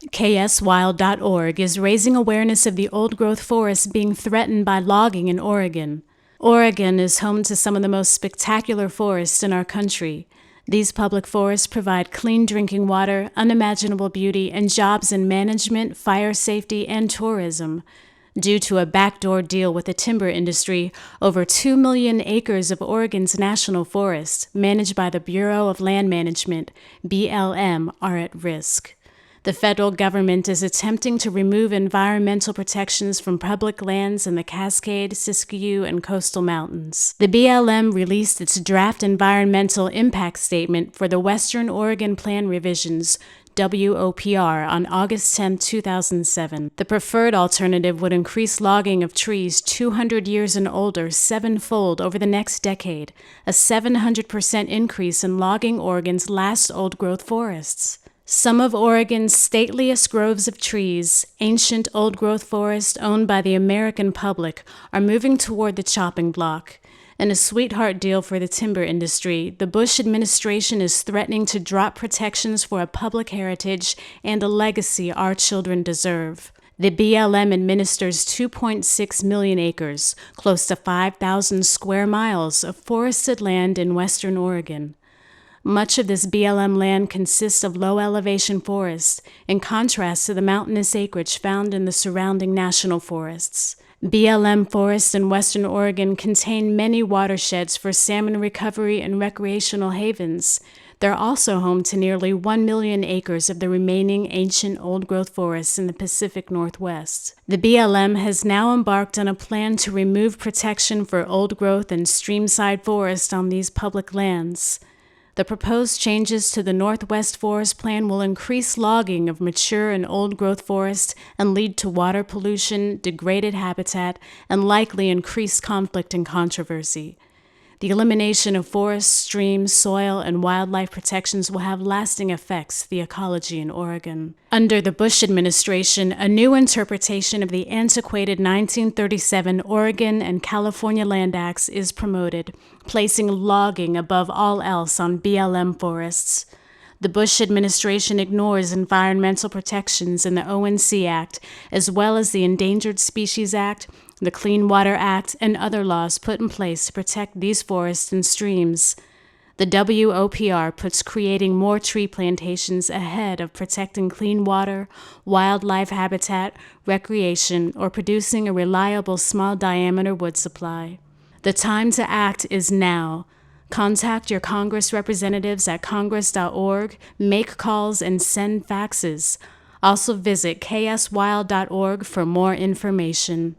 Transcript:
KSWild.org is raising awareness of the old-growth forests being threatened by logging in Oregon. Oregon is home to some of the most spectacular forests in our country. These public forests provide clean drinking water, unimaginable beauty, and jobs in management, fire safety, and tourism. Due to a backdoor deal with the timber industry, over 2 million acres of Oregon's national forest, managed by the Bureau of Land Management, BLM, are at risk. The federal government is attempting to remove environmental protections from public lands in the Cascade, Siskiyou, and Coastal Mountains. The BLM released its draft environmental impact statement for the Western Oregon Plan Revisions, WOPR, on August 10, 2007. The preferred alternative would increase logging of trees 200 years and older sevenfold over the next decade, a 700% increase in logging Oregon's last old-growth forests. Some of Oregon's stateliest groves of trees, ancient old-growth forests owned by the American public, are moving toward the chopping block. In a sweetheart deal for the timber industry, the Bush administration is threatening to drop protections for a public heritage and a legacy our children deserve. The BLM administers 2.6 million acres, close to 5,000 square miles of forested land in western Oregon. Much of this BLM land consists of low-elevation forests, in contrast to the mountainous acreage found in the surrounding national forests. BLM forests in western Oregon contain many watersheds for salmon recovery and recreational havens. They're also home to nearly 1 million acres of the remaining ancient old-growth forests in the Pacific Northwest. The BLM has now embarked on a plan to remove protection for old-growth and streamside forests on these public lands. The proposed changes to the Northwest Forest Plan will increase logging of mature and old-growth forests and lead to water pollution, degraded habitat, and likely increased conflict and controversy. The elimination of forests, streams, soil, and wildlife protections will have lasting effects to the ecology in Oregon. Under the Bush administration, a new interpretation of the antiquated 1937 Oregon and California Land Acts is promoted, placing logging above all else on BLM forests. The Bush administration ignores environmental protections in the ONC Act, as well as the Endangered Species Act, the Clean Water Act, and other laws put in place to protect these forests and streams. The WOPR puts creating more tree plantations ahead of protecting clean water, wildlife habitat, recreation, or producing a reliable small-diameter wood supply. The time to act is now. Contact your Congress representatives at congress.org, make calls, and send faxes. Also visit kswild.org for more information.